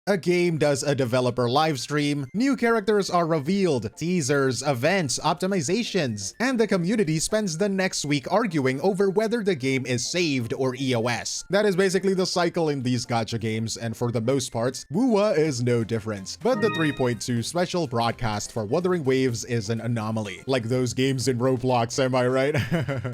A game does a developer livestream, new characters are revealed, teasers, events, optimizations, and the community spends the next week arguing over whether the game is saved or EOS. That is basically the cycle in these gacha games, and for the most part, WUWA is no different. But the 3.2 special broadcast for Wuthering Waves is an anomaly. Like those games in Roblox, am I right?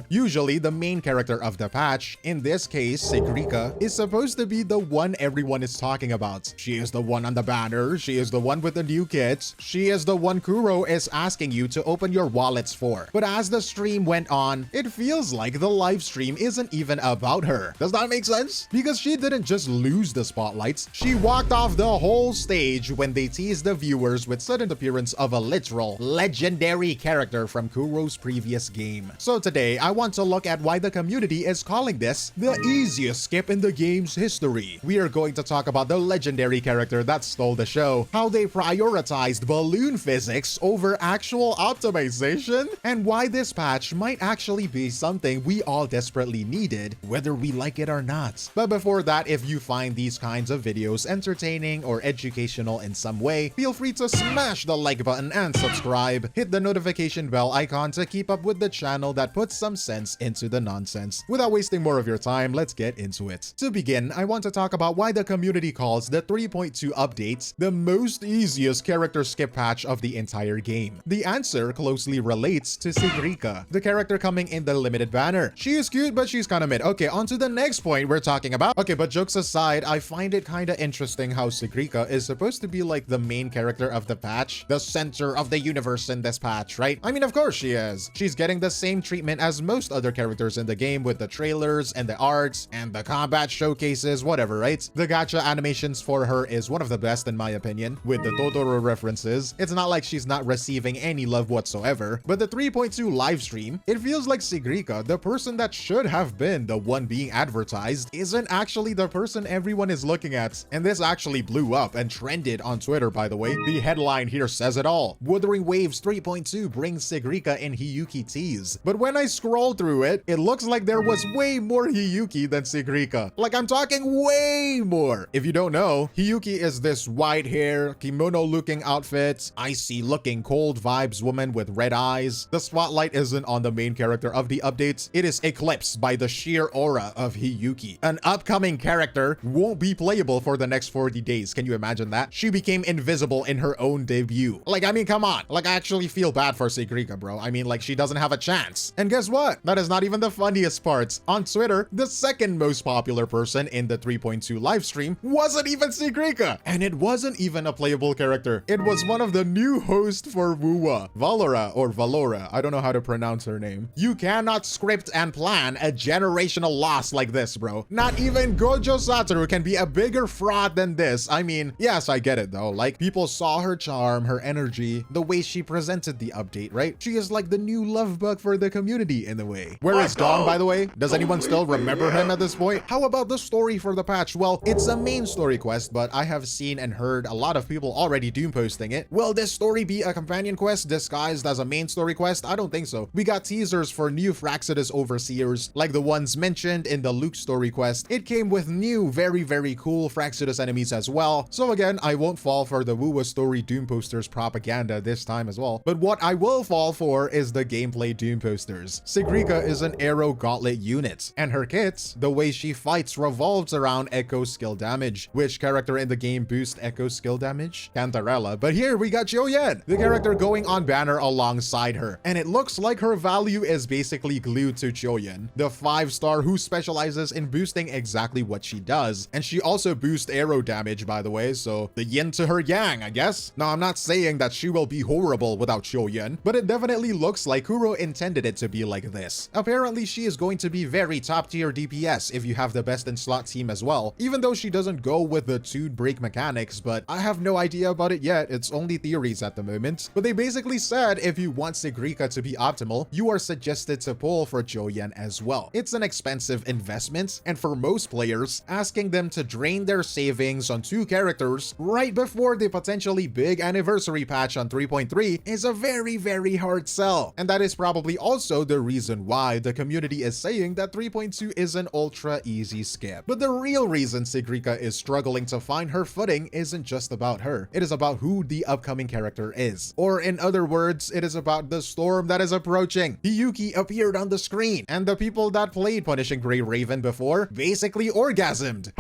Usually, the main character of the patch, in this case, 𝗖cie𝗽𝗆𝗆𝗵𝗁, is supposed to be the one everyone is talking about. She is the one on the banner, she is the one with the new kits, she is the one Kuro is asking you to open your wallets for. But as the stream went on, it feels like the live stream isn't even about her. Does that make sense? Because she didn't just lose the spotlights, she walked off the whole stage when they teased the viewers with sudden appearance of a literal legendary character from Kuro's previous game. So today, I want to look at why the community is calling this the easiest skip in the game's history. We are going to talk about the legendary character that stole the show, how they prioritized balloon physics over actual optimization, and why this patch might actually be something we all desperately needed, whether we like it or not. But before that, if you find these kinds of videos entertaining or educational in some way, feel free to smash the like button and subscribe. Hit the notification bell icon to keep up with the channel that puts some sense into the nonsense. Without wasting more of your time, let's get into it. To begin, I want to talk about why the community calls the 3.2 update the most easiest character skip patch of the entire game. The answer closely relates to Sigria, the character coming in the limited banner. She is cute, but she's kinda mid. Okay, on to the next point we're talking about. Okay, but jokes aside, I find it kinda interesting how Sigria is supposed to be like the main character of the patch, the center of the universe in this patch, right? I mean, of course she is. She's getting the same treatment as most other characters in the game with the trailers and the arts and the combat showcases, whatever, right? The gacha animations for her is one of the best in my opinion, with the Totoro references. It's not like she's not receiving any love whatsoever. But the 3.2 livestream, it feels like Sigria, the person that should have been the one being advertised, isn't actually the person everyone is looking at. And this actually blew up and trended on Twitter, by the way. The headline here says it all. Wuthering Waves 3.2 brings Sigria and Hiyuki tease. But when I scroll through it, it looks like there was way more Hiyuki than Sigria. Like, I'm talking way more. If you don't know, Hiyuki is this white hair, kimono-looking outfit, icy-looking cold vibes woman with red eyes. The spotlight isn't on the main character of the updates. It is eclipsed by the sheer aura of Hiyuki. An upcoming character won't be playable for the next 40 days. Can you imagine that? She became invisible in her own debut. Like, I mean, come on. Like, I actually feel bad for Sigria, bro. I mean, like, she doesn't have a chance. And guess what? That is not even the funniest part. On Twitter, the second most popular person in the 3.2 livestream wasn't even Sigria. And it wasn't even a playable character. It was one of the new hosts for WUWA, Valora. I don't know how to pronounce her name. You cannot script and plan a generational loss like this, bro. Not even Gojo Satoru can be a bigger fraud than this. I mean, yes, I get it though. Like, people saw her charm, her energy, the way she presented the update, right? She is like the new love bug for the community in a way. Where is Dawn, by the way? Does anyone still remember him at this point? How about the story for the patch? Well, it's a main story quest, but I have seen and heard a lot of people already doom posting it. Will this story be a companion quest disguised as a main story quest? I don't think so. We got teasers for new Fraccidus overseers, like the ones mentioned in the Luke story quest. It came with new, very cool Fraccidus enemies as well. So again, I won't fall for the WUWA story doom posters propaganda this time as well. But what I will fall for is the gameplay doom posters. Sigria is an arrow gauntlet unit, and her kits, the way she fights revolves around echo skill damage. Which character in the game boosts echo skill damage? Cantarella. But here we got Chioyen, the character going on banner alongside her. And it looks like her value is basically glued to Chioyen, the 5-star who specializes in boosting exactly what she does. And she also boosts arrow damage, by the way, so the yin to her yang, I guess. Now, I'm not saying that she will be horrible without Chioyen, but it definitely looks like Kuro intended it to be like this. Apparently, she is going to be very top tier DPS if you have the best in slot team as well, even though she doesn't go with the tuned break mechanics, but I have no idea about it yet. It's only theories at the moment. But they basically said if you want Sigria to be optimal, you are suggested to pull for Chioyen as well. It's an expensive investment, and for most players, asking them to drain their savings on 2 characters right before the potentially big anniversary patch on 3.3 is a very hard sell. And that is probably also the reason why the community is saying that 3.2 is an ultra easy skip. But the real reason Sigria is struggling to find find her footing isn't just about her. It is about who the upcoming character is. Or in other words, it is about the storm that is approaching. Hiyuki appeared on the screen, and the people that played Punishing Gray Raven before basically orgasmed.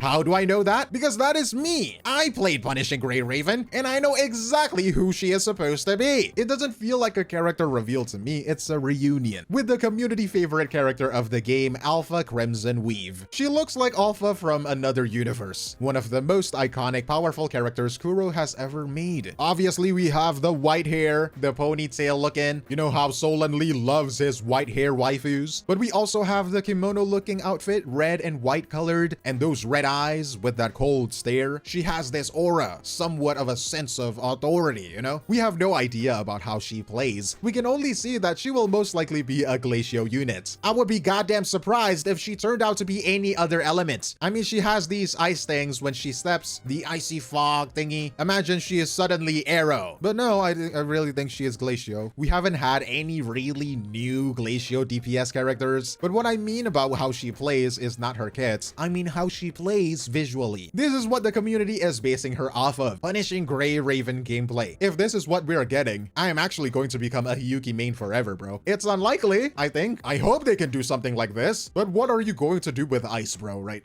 How do I know that? Because that is me. I played Punishing Gray Raven, and I know exactly who she is supposed to be. It doesn't feel like a character reveal to me, it's a reunion with the community favorite character of the game, 𝗖cie𝗽𝗆𝗆𝗵𝘁. She looks like Alpha from another universe, one of the most iconic, powerful characters Kuro has ever made. Obviously, we have the white hair, the ponytail looking, you know how Solan Lee loves his white hair waifus, but we also have the kimono looking outfit, red and white colored, and those red eyes with that cold stare. She has this aura, somewhat of a sense of authority, you know? We have no idea about how she plays. We can only see that she will most likely be a Glacio unit. I would be goddamn surprised if she turned out to be any other element. I mean, she has these ice things when she steps, the icy fog thingy. Imagine she is suddenly Arrow. But no, I really think she is Glacio. We haven't had any really new Glacio DPS characters, but what I mean about how she plays is not her kits. I mean how she plays visually. This is what the community is basing her off of, Punishing Gray Raven gameplay. If this is what we're getting, I am actually going to become a Hiyuki main forever, bro. It's unlikely, I think. I hope they can do something like this, but what are you going to do with ice, bro, right?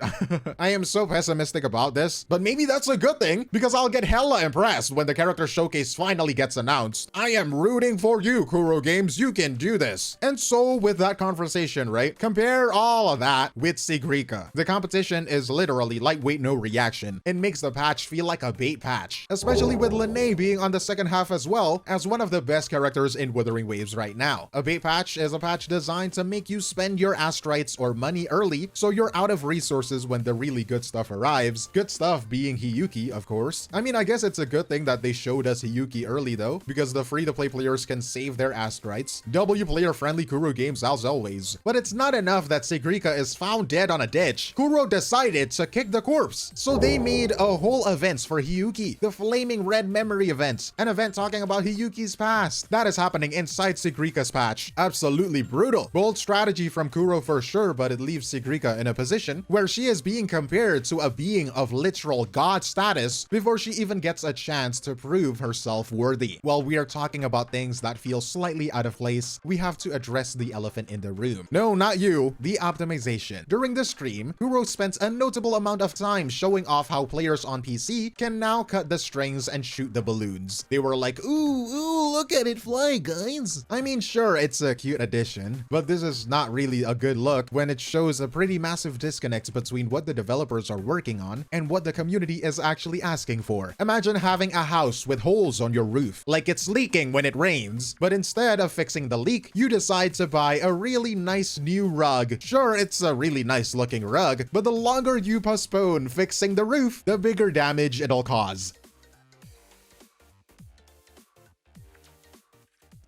I am so pessimistic about this, but maybe that's a good thing, because I'll get hella impressed when the character showcase finally gets announced. I am rooting for you, Kuro Games. You can do this. And so with that conversation, right? Compare all of that with Sigria. The competition is literally lightweight, no reaction. It makes the patch feel like a bait patch, especially with Lene being on the second half as well as one of the best characters in Wuthering Waves right now. A bait patch is a patch designed to make you spend your astrites or money early so you're out of resources when the really good stuff arrives. Good stuff being Hiyuki, of course. I mean, I guess it's a good thing that they showed us Hiyuki early though, because the free-to-play players can save their astrites. W player friendly Kuro Games as always. But it's not enough that Sigria is found dead on a ditch. Kuro decided to kick the corpse. So they made a whole event for Hiyuki, the Flaming Red Memory event, an event talking about Hiyuki's past. That is happening inside Sigria's patch. Absolutely brutal. Bold strategy from Kuro for sure, but it leaves Sigria in a position where she is being compared to a being of literal god status before she even gets a chance to prove herself worthy. While we are talking about things that feel slightly out of place, we have to address the elephant in the room. No, not you, the optimization. During the stream, Kuro spent a notable amount of time showing off how players on PC can now cut the strings and shoot the balloons. They were like, ooh, look at it fly, guys. I mean, sure, it's a cute addition, but this is not really a good look when it shows a pretty massive disconnect between what the developers are working on and what the community is actually asking for. Imagine having a house with holes on your roof, like it's leaking when it rains, but instead of fixing the leak, you decide to buy a really nice new rug. Sure, it's a really nice looking rug, but the longer you postpone fixing the roof, the bigger damage it'll cause.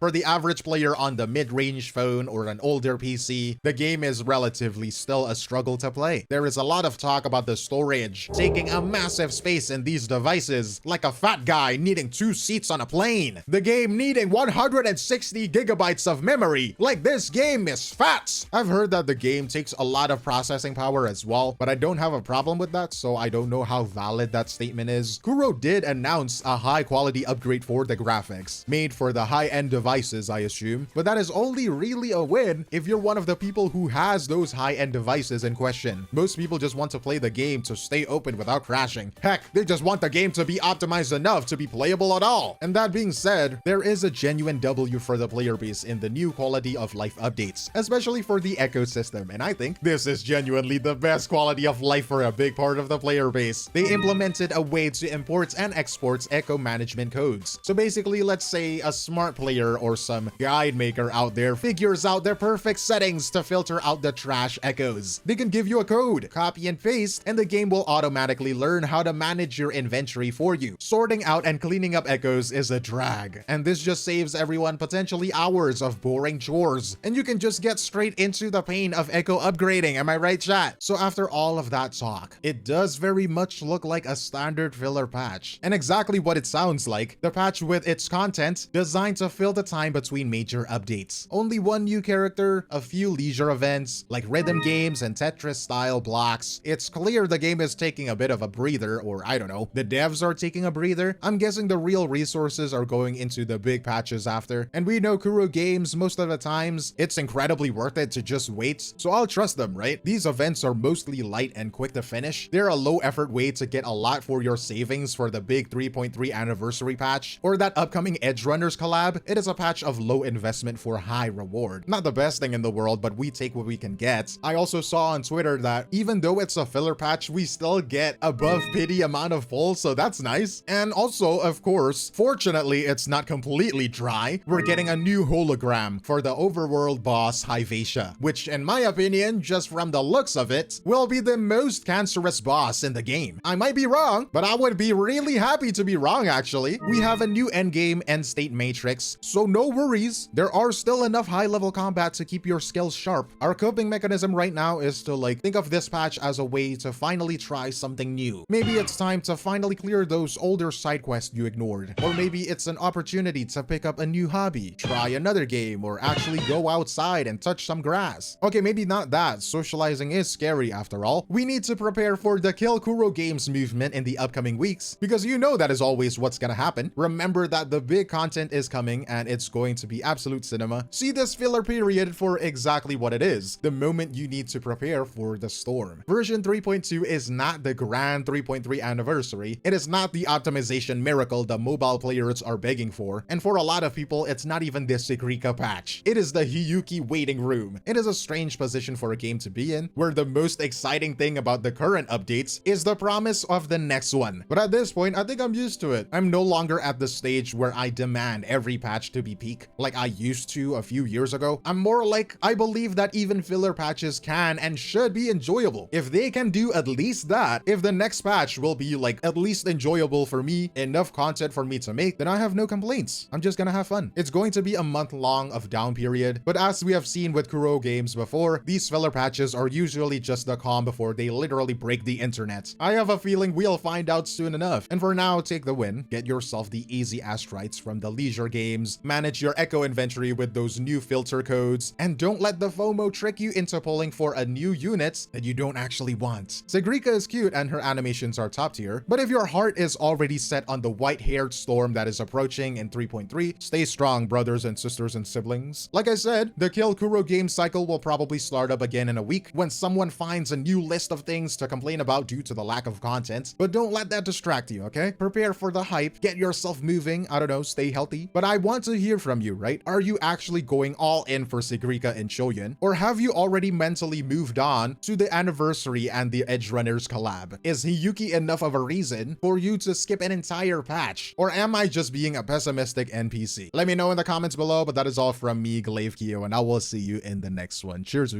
For the average player on the mid-range phone or an older PC, the game is relatively still a struggle to play. There is a lot of talk about the storage taking a massive space in these devices, like a fat guy needing 2 seats on a plane. The game needing 160 gigabytes of memory, like this game is fat. I've heard that the game takes a lot of processing power as well, but I don't have a problem with that, so I don't know how valid that statement is. Kuro did announce a high-quality upgrade for the graphics, made for the high-end devices, I assume, but that is only really a win if you're one of the people who has those high-end devices in question. Most people just want to play the game to stay open without crashing. Heck, they just want the game to be optimized enough to be playable at all. And that being said, there is a genuine W for the player base in the new quality of life updates, especially for the ecosystem, and I think this is genuinely the best quality of life for a big part of the player base. They implemented a way to import and export echo management codes. So basically, let's say a smart player or some guide maker out there figures out their perfect settings to filter out the trash echoes. They can give you a code, copy and paste, and the game will automatically learn how to manage your inventory for you. Sorting out and cleaning up echoes is a drag, and this just saves everyone potentially hours of boring chores, and you can just get straight into the pain of echo upgrading, am I right, chat? So after all of that talk, it does very much look like a standard filler patch, and exactly what it sounds like, the patch with its content designed to fill the time between major updates. Only one new character, a few leisure events, like rhythm games and Tetris-style blocks. It's clear the game is taking a bit of a breather, or I don't know, the devs are taking a breather. I'm guessing the real resources are going into the big patches after. And we know Kuro Games, most of the times, it's incredibly worth it to just wait, so I'll trust them, right? These events are mostly light and quick to finish. They're a low-effort way to get a lot for your savings for the big 3.3 anniversary patch, or that upcoming Edgerunners collab. It is a patch of low investment for high reward. Not the best thing in the world, but we take what we can get. I also saw on Twitter that even though it's a filler patch, we still get above pity amount of pulls, so that's nice. And also, of course, fortunately, it's not completely dry. We're getting a new hologram for the overworld boss 𝗖cie𝗽𝘆𝗿𝗵𝘁, which in my opinion, just from the looks of it, will be the most cancerous boss in the game. I might be wrong, but I would be really happy to be wrong actually. We have a new endgame end state matrix, so no worries. There are still enough high-level combat to keep your skills sharp. Our coping mechanism right now is to think of this patch as a way to finally try something new. Maybe it's time to finally clear those older side quests you ignored. Or maybe it's an opportunity to pick up a new hobby, try another game, or actually go outside and touch some grass. Okay, maybe not that. Socializing is scary after all. We need to prepare for the Kill Kuro Games movement in the upcoming weeks, because you know that is always what's gonna happen. Remember that the big content is coming and it's going to be absolute cinema. See this filler period for exactly what it is, the moment you need to prepare for the storm. Version 3.2 is not the grand 3.3 anniversary. It is not the optimization miracle the mobile players are begging for, and for a lot of people, it's not even the Sigria patch. It is the 𝗖ηκε waiting room. It is a strange position for a game to be in, where the most exciting thing about the current updates is the promise of the next one. But at this point, I think I'm used to it. I'm no longer at the stage where I demand every patch to be peak, like I used to a few years ago. I'm more like, I believe that even filler patches can and should be enjoyable. If they can do at least that, if the next patch will be at least enjoyable for me, enough content for me to make, then I have no complaints. I'm just gonna have fun. It's going to be a month long of down period, but as we have seen with Kuro Games before, these filler patches are usually just the calm before they literally break the internet. I have a feeling we'll find out soon enough. And for now, take the win. Get yourself the easy astrites from the leisure games, manage your echo inventory with those new filter codes, and don't let the FOMO trick you into pulling for a new unit that you don't actually want. Sigria is cute and her animations are top tier, but if your heart is already set on the white-haired storm that is approaching in 3.3, stay strong, brothers and sisters and siblings. Like I said, the Kill Kuro game cycle will probably start up again in a week when someone finds a new list of things to complain about due to the lack of content, but don't let that distract you, okay? Prepare for the hype, get yourself moving, I don't know, stay healthy. But I want to hear from you, right? Are you actually going all in for Sigria and Shoyun? Or have you already mentally moved on to the anniversary and the Edgerunners collab? Is 𝗖ηκε enough of a reason for you to skip an entire patch? Or am I just being a pessimistic NPC? Let me know in the comments below, but that is all from me, 𝗖ście𝗽𝘆𝗿𝗵𝘁, and I will see you in the next one. Cheers!